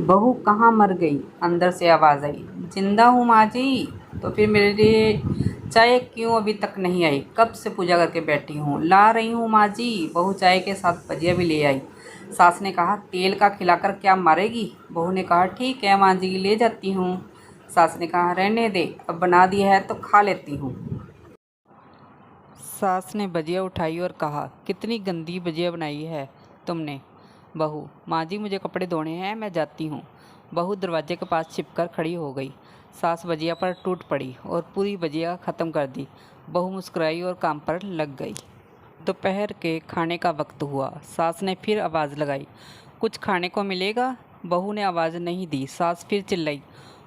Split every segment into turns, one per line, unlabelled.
बहू कहाँ मर गई? अंदर से आवाज़ आई। जिंदा हूँ माँ जी। तो फिर मेरे लिए चाय क्यों अभी तक नहीं आई? कब से पूजा करके बैठी हूँ। ला रही हूँ माँ जी। बहू चाय के साथ भजिया भी ले आई। सास ने कहा, तेल का खिलाकर क्या मारेगी? बहू ने कहा, ठीक है माँ जी, ले जाती हूँ। सास ने कहा, रहने दे, अब बना दिया है तो खा लेती हूँ। सास ने भजिया उठाई और कहा, कितनी गंदी भजिया बनाई है तुमने। बहू, माँ जी मुझे कपड़े धोने हैं, मैं जाती हूँ। बहू दरवाजे के पास छिपकर खड़ी हो गई। सास भजिया पर टूट पड़ी और पूरी भजिया ख़त्म कर दी। बहू मुस्कुराई और काम पर लग गई। दोपहर के खाने का वक्त हुआ। सास ने फिर आवाज़ लगाई, कुछ खाने को मिलेगा? बहू ने आवाज़ नहीं दी। सास फिर चिल्लाई,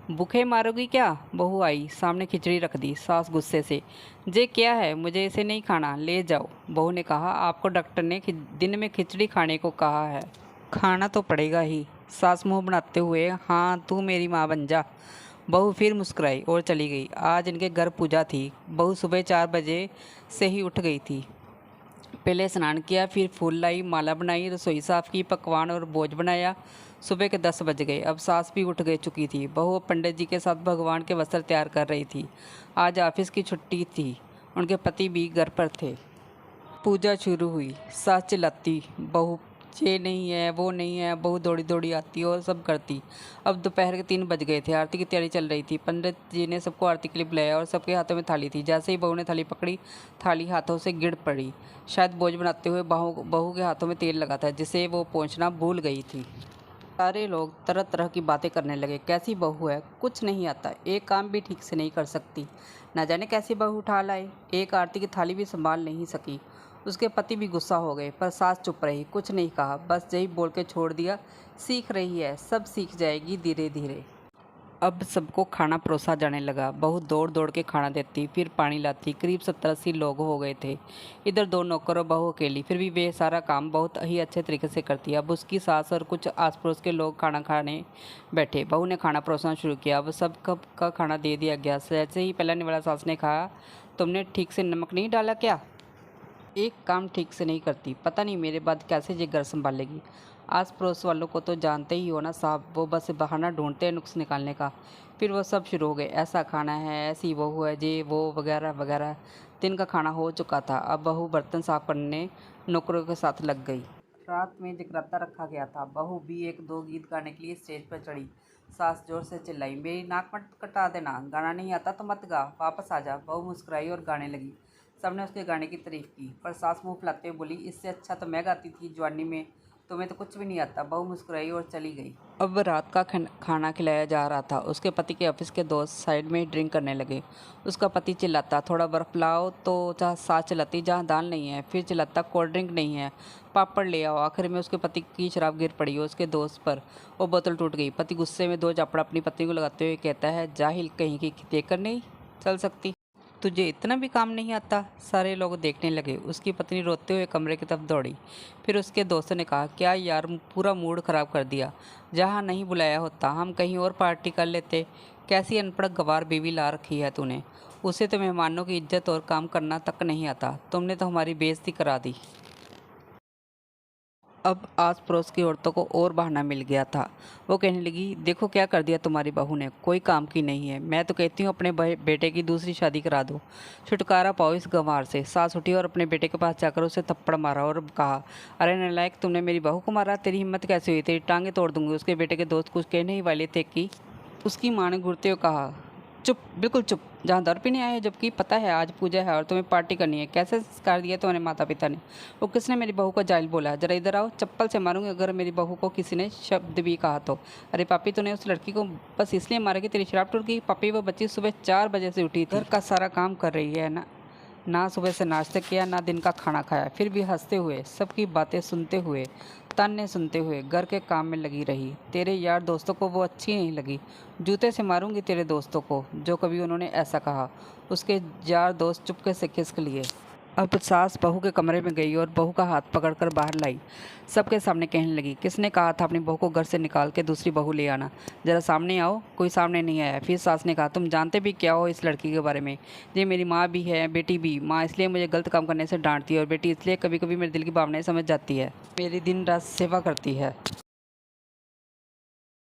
भूखे मारोगी क्या? बहू आई, सामने खिचड़ी रख दी। सास गुस्से से, जे क्या है, मुझे इसे नहीं खाना, ले जाओ। बहू ने कहा, आपको डॉक्टर ने दिन में खिचड़ी खाने को कहा है, खाना तो पड़ेगा ही। सास मुंह बनाते हुए, हाँ तू मेरी माँ बन जा। बहू फिर मुस्कुराई और चली गई। आज इनके घर पूजा थी। बहू सुबह 4 बजे से ही उठ गई थी। पहले स्नान किया, फिर फूल लाई, माला बनाई, रसोई साफ़ की, पकवान और भोज बनाया। सुबह के 10 बज गए। अब सास भी उठ गई चुकी थी। बहू अब पंडित जी के साथ भगवान के वस्त्र तैयार कर रही थी। आज ऑफिस की छुट्टी थी। उनके पति भी घर पर थे। पूजा शुरू हुई। सास चिल्लाती, बहू ये नहीं है, वो नहीं है। बहू दौड़ी दौड़ी आती और सब करती। अब दोपहर के 3 बज गए थे। आरती की तैयारी चल रही थी। पंडित जी ने सबको आरती के लिए बुलाया और सबके हाथों में थाली थी। जैसे ही बहू ने थाली पकड़ी, थाली हाथों से गिर पड़ी। शायद भोज बनाते हुए बहू के हाथों में तेल लगा था, जिसे वो पोंछना भूल गई थी। सारे लोग तरह तरह की बातें करने लगे। कैसी बहू है, कुछ नहीं आता, एक काम भी ठीक से नहीं कर सकती, न जाने कैसी बहू उठा लाए, एक आरती की थाली भी संभाल नहीं सकी। उसके पति भी गुस्सा हो गए, पर सास चुप रही, कुछ नहीं कहा, बस यही बोल के छोड़ दिया, सीख रही है, सब सीख जाएगी धीरे धीरे। अब सबको खाना परोसा जाने लगा। बहू दौड़ दौड़ के खाना देती, फिर पानी लाती। करीब 70-80 लोग हो गए थे। इधर 2 नौकर और बहू अकेली, फिर भी वे सारा काम बहुत ही अच्छे तरीके से करती। अब उसकी सास और कुछ आस पड़ोस के लोग खाना खाने बैठे। बहू ने खाना परोसना शुरू किया। अब सब कब का खाना दे दिया गया। जैसे ही पहले वाला सास ने कहा, तुमने ठीक से नमक नहीं डाला क्या? एक काम ठीक से नहीं करती, पता नहीं मेरे बाद कैसे ये घर संभालेगी। आस पड़ोस वालों को तो जानते ही हो ना साहब, वो बस बहाना ढूंढते हैं नुक्स निकालने का। फिर वो सब शुरू हो गए, ऐसा खाना है, ऐसी बहू है, जे वो वगैरह वगैरह। दिन का खाना हो चुका था। अब बहू बर्तन साफ करने नौकरों के साथ लग गई। रात में जगराता रखा गया था। बहू भी 1-2 गीत गाने के लिए स्टेज पर चढ़ी। सास जोर से चिल्लाई, मेरी नाक मत कटा देना, गाना नहीं आता तो मत गा, वापस आ जा। बहू मुस्कुराई और गाने लगी। सबने उसके गाने की तारीफ की, पर सास मुंह फुलाते हुए बोली, इससे अच्छा तो मैं गाती थी जवानी में, तुम्हें तो कुछ भी नहीं आता। बहू मुस्कुराई और चली गई। अब रात का खाना खिलाया जा रहा था। उसके पति के ऑफिस के दोस्त साइड में ड्रिंक करने लगे। उसका पति चिल्लाता, थोड़ा बर्फ लाओ, तो जहाँ सास चिल्लाती, जहाँ दाल नहीं है, फिर चिल्लाता, कोल्ड ड्रिंक नहीं है, पापड़ ले आओ। आखिर में उसके पति की शराब गिर पड़ी और उसके दोस्त पर वो बोतल टूट गई। पति गुस्से में 2 चापड़ अपनी पत्नी को लगाते हुए कहता है, जाहिल कहीं की, देखकर नहीं चल सकती, तुझे इतना भी काम नहीं आता। सारे लोग देखने लगे। उसकी पत्नी रोते हुए कमरे की तरफ दौड़ी। फिर उसके दोस्तों ने कहा, क्या यार, पूरा मूड ख़राब कर दिया, जहाँ नहीं बुलाया होता हम कहीं और पार्टी कर लेते। कैसी अनपढ़ गंवार बीवी ला रखी है तूने, उसे तो मेहमानों की इज्जत और काम करना तक नहीं आता, तुमने तो हमारी बेइज्जती करा दी। अब आस पड़ोस की औरतों को और बहाना मिल गया था। वो कहने लगी, देखो क्या कर दिया तुम्हारी बहू ने, कोई काम की नहीं है। मैं तो कहती हूँ अपने बेटे की दूसरी शादी करा दो, छुटकारा पाओ इस गंवार से। सास उठी और अपने बेटे के पास जाकर उसे थप्पड़ मारा और कहा, अरे नालायक, तुमने मेरी बहू को मारा, तेरी हिम्मत कैसे हुई, तेरी टांगें तोड़ दूंगी। उसके बेटे के दोस्त कुछ कहने ही वाले थे कि उसकी माँ ने घूरते हुए कहा, चुप, बिल्कुल चुप, जहाँ दारू पीने आए हैं, जबकि पता है आज पूजा है और तुम्हें पार्टी करनी है। कैसे संस्कार दिया तुम्हारे माता पिता ने? वो किसने मेरी बहू को जाहिल बोला? जरा इधर आओ, चप्पल से मारूंगी अगर मेरी बहू को किसी ने शब्द भी कहा तो। अरे पापी, तूने उस लड़की को बस इसलिए मारा कि तेरी शराब टूट गई? पापी, वो बच्ची सुबह 4 बजे से उठी थी, घर का सारा काम कर रही है ना, ना सुबह से नाश्ता किया, ना दिन का खाना खाया, फिर भी हंसते हुए, सबकी बातें सुनते हुए, ताने सुनते हुए घर के काम में लगी रही। तेरे यार दोस्तों को वो अच्छी नहीं लगी, जूते से मारूंगी तेरे दोस्तों को जो कभी उन्होंने ऐसा कहा। उसके यार दोस्त चुपके से खिसक लिए। अब सास बहू के कमरे में गई और बहू का हाथ पकड़कर बाहर लाई। सबके सामने कहने लगी, किसने कहा था अपनी बहू को घर से निकाल के दूसरी बहू ले आना? जरा सामने आओ। कोई सामने नहीं आया। फिर सास ने कहा, तुम जानते भी क्या हो इस लड़की के बारे में? ये मेरी माँ भी है, बेटी भी। माँ इसलिए मुझे गलत काम करने से डांटती है और बेटी इसलिए कभी कभी मेरे दिल की भावनाएं समझ जाती है, मेरी दिन रात सेवा करती है।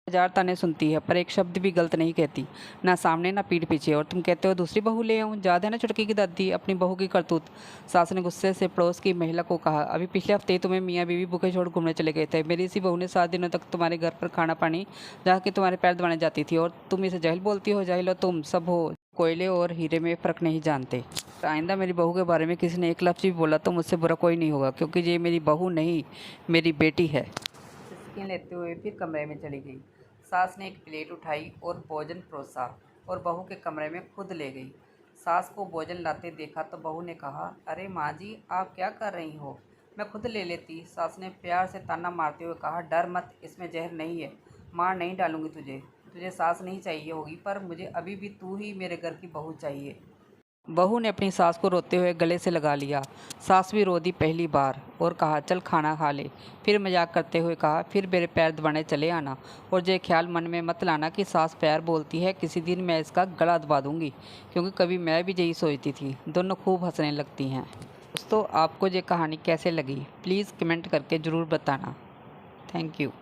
हजार ताने सुनती है पर एक शब्द भी गलत नहीं कहती, ना सामने ना पीठ पीछे। और तुम कहते हो दूसरी बहू ले आऊँ? याद है ना छुटकी की दादी, अपनी बहू की करतूत। सास ने गुस्से से पड़ोस की महिला को कहा, अभी पिछले हफ्ते ही तुम्हें मियाँ बीवी भूखे छोड़ घूमने चले गए थे। मेरी इसी बहू ने 7 दिनों तक तुम्हारे घर पर खाना पानी जहाँ कि तुम्हारे पैर दबाने जाती थी, और तुम इसे जाहिल बोलती हो। जाहिल हो तुम सब हो, कोयले और हीरे में फ़र्क नहीं जानते। आइंदा मेरी बहू के बारे में किसी ने एक लफ्ज़ भी बोला तो मुझसे बुरा कोई नहीं होगा, क्योंकि ये मेरी बहू नहीं, मेरी बेटी है। सिसकी लेते हुए फिर कमरे में चली गई। सास ने एक प्लेट उठाई और भोजन परोसा और बहू के कमरे में खुद ले गई। सास को भोजन लाते देखा तो बहू ने कहा, अरे माँ जी, आप क्या कर रही हो? मैं खुद ले लेती। सास ने प्यार से ताना मारते हुए कहा, डर मत, इसमें जहर नहीं है। मार नहीं डालूंगी तुझे। तुझे सास नहीं चाहिए होगी, पर मुझे अभी भी तू ही मेरे घर की बहू चाहिए। बहू ने अपनी सास को रोते हुए गले से लगा लिया। सास भी रो दी पहली बार और कहा, चल खाना खा ले। फिर मजाक करते हुए कहा, फिर मेरे पैर दबाने चले आना, और ये ख्याल मन में मत लाना कि सास प्यार बोलती है, किसी दिन मैं इसका गला दबा दूंगी, क्योंकि कभी मैं भी यही सोचती थी। दोनों खूब हंसने लगती हैं। दोस्तों, आपको ये कहानी कैसे लगी प्लीज़ कमेंट करके ज़रूर बताना। Thank you.